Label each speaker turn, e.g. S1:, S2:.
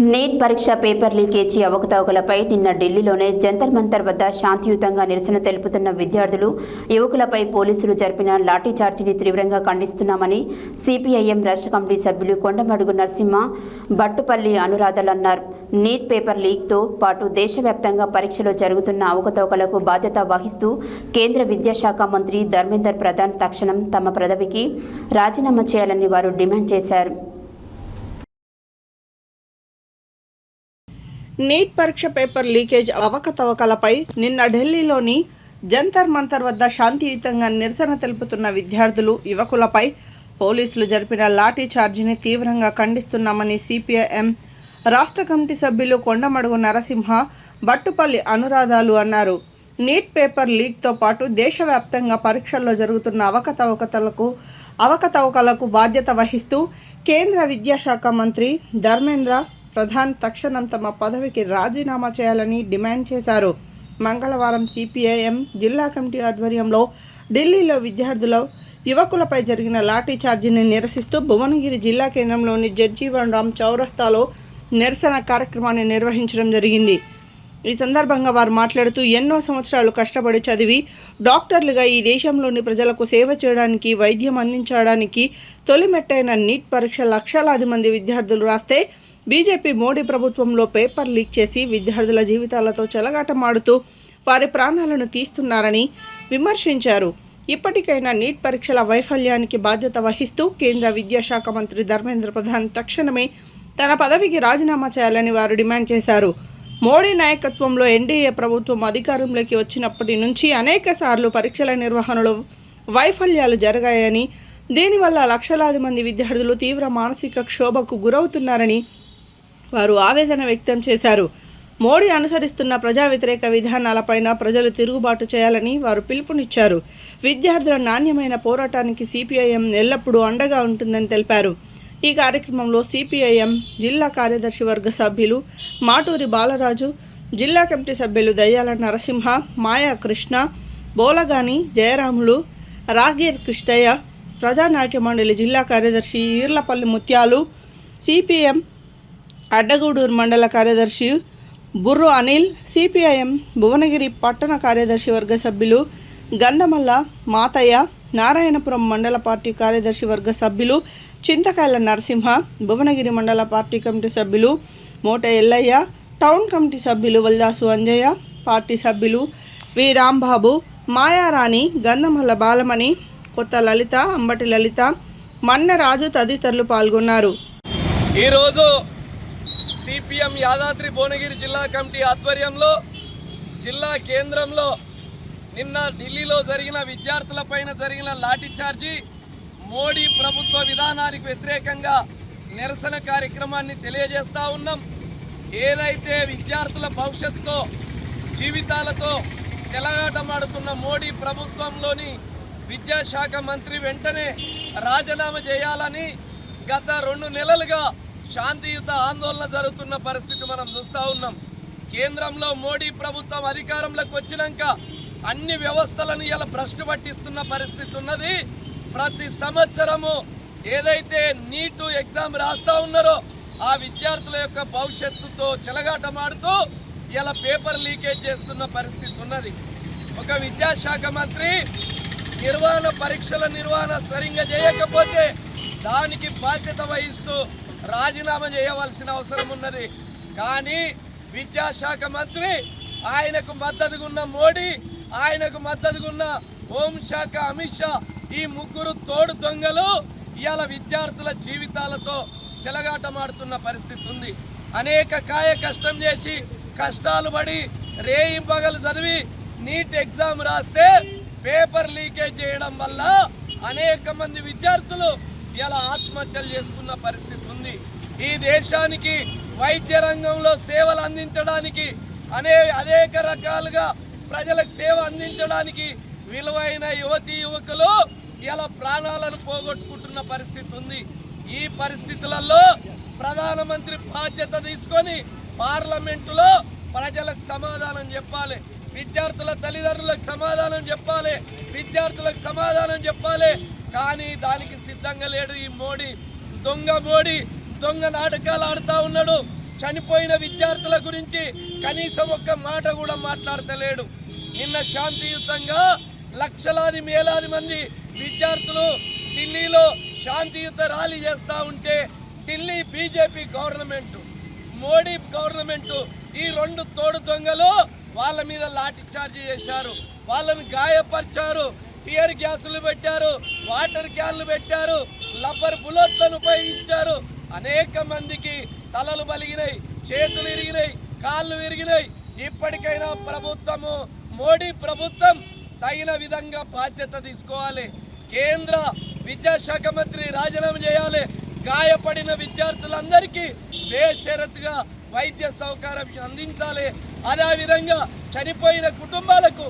S1: Neat పరీక్ష paper leakage అవకతవకలపై నిన్న ఢిల్లీలోనే జంతర్ మంతర్ వద్ద శాంతియుతంగా నిరసన తెలుపుతున్న విద్యార్థులు, యువకులపై పోలీసులు జరిపిన లాఠీచార్జిని తీవ్రంగా ఖండిస్తున్నామని సిపిఐఎం రాష్ట్ర కమిటీ సభ్యులు కొండమడుగు నరసింహ, బట్టుపల్లి అనురాధలు అన్నారు. నీట్ పేపర్ లీక్తో పాటు దేశవ్యాప్తంగా పరీక్షలో జరుగుతున్న అవకతవకలకు బాధ్యత వహిస్తూ కేంద్ర విద్యాశాఖ మంత్రి ధర్మేంద్ర ప్రధాన్ తక్షణం తమ పదవికి రాజీనామా చేయాలని వారు డిమాండ్ చేశారు.
S2: నీట్ పరీక్ష పేపర్ లీకేజ్ అవకతవకలపై నిన్న ఢిల్లీలోని జంతర్ మంతర్ వద్ద శాంతియుతంగా నిరసన తెలుపుతున్న విద్యార్థులు, యువకులపై పోలీసులు జరిపిన లాఠీ చార్జిని తీవ్రంగా ఖండిస్తున్నామని సిపిఐఎం రాష్ట్ర కమిటీ సభ్యులు కొండమడుగు నరసింహ, బట్టుపల్లి అనురాధలు అన్నారు. నీట్ పేపర్ లీక్తో పాటు దేశవ్యాప్తంగా పరీక్షల్లో జరుగుతున్న అవకతవకలకు బాధ్యత వహిస్తూ కేంద్ర విద్యాశాఖ మంత్రి ధర్మేంద్ర ప్రధాన్ తక్షణం తమ పదవికి రాజీనామా చేయాలని డిమాండ్ చేశారు. మంగళవారం సిపిఐఎం జిల్లా కమిటీ ఆధ్వర్యంలో ఢిల్లీలో విద్యార్థుల, యువకులపై జరిగిన లాఠీ చార్జీని నిరసిస్తూ భువనగిరి జిల్లా కేంద్రంలోని జగ్జీవన్ రామ్ చౌరస్తాలో నిరసన కార్యక్రమాన్ని నిర్వహించడం జరిగింది. ఈ సందర్భంగా వారు మాట్లాడుతూ, ఎన్నో సంవత్సరాలు కష్టపడి చదివి డాక్టర్లుగా ఈ దేశంలోని ప్రజలకు సేవ చేయడానికి, వైద్యం అందించడానికి తొలిమెట్టైన నీట్ పరీక్ష లక్షలాది మంది విద్యార్థులు రాస్తే బీజేపీ మోడీ ప్రభుత్వంలో పేపర్ లీక్ చేసి విద్యార్థుల జీవితాలతో చెలగాటమాడుతూ వారి ప్రాణాలను తీస్తున్నారని విమర్శించారు. ఇప్పటికైనా నీట్ పరీక్షల వైఫల్యానికి బాధ్యత వహిస్తూ కేంద్ర విద్యాశాఖ మంత్రి ధర్మేంద్ర ప్రధాన్ తక్షణమే తన పదవికి రాజీనామా చేయాలని వారు డిమాండ్ చేశారు. మోడీ నాయకత్వంలో ఎన్డీఏ ప్రభుత్వం అధికారంలోకి వచ్చినప్పటి నుంచి అనేక సార్లు పరీక్షల నిర్వహణలో వైఫల్యాలు జరిగాయని, దీనివల్ల లక్షలాది మంది విద్యార్థులు తీవ్ర మానసిక క్షోభకు గురవుతున్నారని వారు ఆవేదన వ్యక్తం చేశారు. మోడీ అనుసరిస్తున్న ప్రజా వ్యతిరేక విధానాలపైన ప్రజలు తిరుగుబాటు చేయాలని వారు పిలుపునిచ్చారు. విద్యార్థుల నాణ్యమైన పోరాటానికి సిపిఐఎం ఎల్లప్పుడూ అండగా ఉంటుందని తెలిపారు. ఈ కార్యక్రమంలో సిపిఐఎం జిల్లా కార్యదర్శి వర్గ సభ్యులు మాటూరి బాలరాజు, జిల్లా కమిటీ సభ్యులు దయ్యాల నరసింహ, మాయా కృష్ణ, బోలగాని జయరాములు, రాగీర్ కృష్ణయ్య, ప్రజానాట్య మండలి జిల్లా కార్యదర్శి ఈర్లపల్లి ముత్యాలు, సిపిఎం అడ్డగూడూరు మండల కార్యదర్శి బుర్రు అనిల్, సిపిఐఎం భువనగిరి పట్టణ కార్యదర్శి వర్గ సభ్యులు గంధమల్ల మాతయ్య, నారాయణపురం మండల పార్టీ కార్యదర్శి వర్గ సభ్యులు చింతకాయల నరసింహ, భువనగిరి మండల పార్టీ కమిటీ సభ్యులు మోట ఎల్లయ్య, టౌన్ కమిటీ సభ్యులు వల్దాసు అంజయ్య, పార్టీ సభ్యులు వి రాంబాబు, మాయారాణి, గంధమల్ల బాలమణి, కొత్త లలిత, అంబటి లలిత, మన్నరాజు తదితరులు పాల్గొన్నారు.
S3: ఈరోజు సిపిఎం యాదాద్రి భువనగిరి జిల్లా కమిటీ ఆధ్వర్యంలో జిల్లా కేంద్రంలో నిన్న ఢిల్లీలో జరిగిన విద్యార్థులపైన జరిగిన లాఠీ చార్జీ, మోడీ ప్రభుత్వ విధానానికి వ్యతిరేకంగా నిరసన కార్యక్రమాన్ని తెలియజేస్తూ ఉన్నాం. ఏదైతే విద్యార్థుల భవిష్యత్తుతో, జీవితాలతో చెలగాటమాడుతున్న మోడీ ప్రభుత్వంలోని విద్యాశాఖ మంత్రి వెంటనే రాజీనామా చేయాలని గత 2 నెలలుగా శాంతియుత ఆందోళన జరుగుతున్న పరిస్థితి మనం చూస్తూ ఉన్నాం. కేంద్రంలో మోడీ ప్రభుత్వం అధికారంలోకి వచ్చినాక అన్ని వ్యవస్థలను ఇలా భ్రష్టు పట్టిస్తున్న పరిస్థితి ఉన్నది. ప్రతి సంవత్సరము ఏదైతే నీటు ఎగ్జామ్ రాస్తూ ఉన్నారో ఆ విద్యార్థుల యొక్క భవిష్యత్తుతో చెలగాటమాడుతూ ఇలా పేపర్ లీకేజ్ చేస్తున్న పరిస్థితి ఉన్నది. ఒక విద్యాశాఖ మంత్రి పరీక్షల నిర్వహణ సరిగ్గా చేయకపోతే దానికి బాధ్యత వహిస్తూ రాజీనామా చేయవలసిన అవసరం ఉన్నది. కానీ విద్యాశాఖ మంత్రి, ఆయనకు మద్దతుగా ఉన్న మోడీ, ఆయనకు మద్దతుగా ఉన్న హోంశాఖ అమిత్ షా, ఈ ముగ్గురు తోడు దొంగలు ఇవాళ విద్యార్థుల జీవితాలతో చెలగాటమాడుతున్న పరిస్థితి ఉంది. అనేక కాయ కష్టం చేసి, కష్టాలు పడి, రేయింపగలు చదివి నీట్ ఎగ్జామ్ రాస్తే పేపర్ లీకేజ్ చేయడం వల్ల అనేక మంది విద్యార్థులు ఇలా ఆత్మహత్యలు చేసుకున్న పరిస్థితి ఉంది. ఈ దేశానికి వైద్య రంగంలో సేవలు అందించడానికి, అనేక రకాలుగా ప్రజలకు సేవ అందించడానికి విలువైన యువతీ యువకులు ఇలా ప్రాణాలను పోగొట్టుకుంటున్న పరిస్థితి ఉంది. ఈ పరిస్థితులలో ప్రధానమంత్రి బాధ్యత తీసుకొని పార్లమెంటులో ప్రజలకు సమాధానం చెప్పాలి, విద్యార్థుల తల్లిదండ్రులకు సమాధానం చెప్పాలి, విద్యార్థులకు సమాధానం చెప్పాలి. కానీ దానికి సిద్ధంగా లేడు ఈ మోడీ. దొంగ నాటకాలు ఆడుతూ ఉన్నాడు. చనిపోయిన విద్యార్థుల గురించి కనీసం ఒక్క మాట కూడా మాట్లాడతలేడు. నిన్న శాంతియుతంగా లక్షలాది వేలాది మంది విద్యార్థులు ఢిల్లీలో శాంతియుత ర్యాలీ చేస్తూ ఉంటే Delhi BJP government, Modi government ఈ రెండు తోడు దొంగలు వాళ్ళ మీద లాఠీ చార్జ్ చేశారు, వాళ్ళను గాయపరిచారు, టియర్ గ్యాసులు పెట్టారు, వాటర్ క్యాన్లు పెట్టారు, రబ్బర్ బుల్లెట్లను ఉపయోగించారు. అనేక మందికి తలలు బలిగినాయి, చేతులు ఇరిగినాయి, కాళ్ళు విరిగినాయి. ఇప్పటికైనా ప్రభుత్వము, మోడీ ప్రభుత్వం తగిన విధంగా బాధ్యత తీసుకోవాలి. కేంద్ర విద్యాశాఖ మంత్రి రాజీనామా చేయాలి. గాయపడిన విద్యార్థులందరికీ బేషరతుగా వైద్య సౌకర్యం అందించాలి. అదేవిధంగా చనిపోయిన కుటుంబాలకు